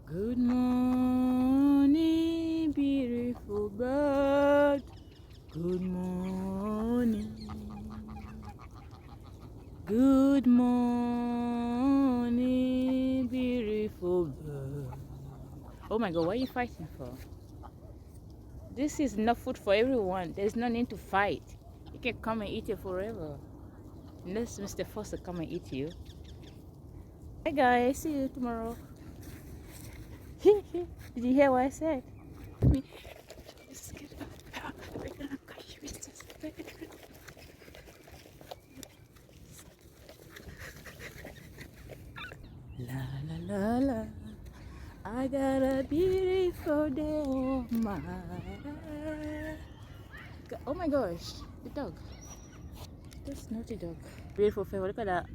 Good morning, beautiful bird. Good morning. Good morning, beautiful bird. Oh my god, what are you fighting for? This is enough food for everyone. There's no need to fight. You can come and eat it forever. Unless Mr. Foster come and eat you. Hey guys, see you tomorrow. Did you hear what I said? Me. La la la la. I got a beautiful day of mine. Oh my gosh, the dog. This naughty dog. Beautiful favor. Look at that.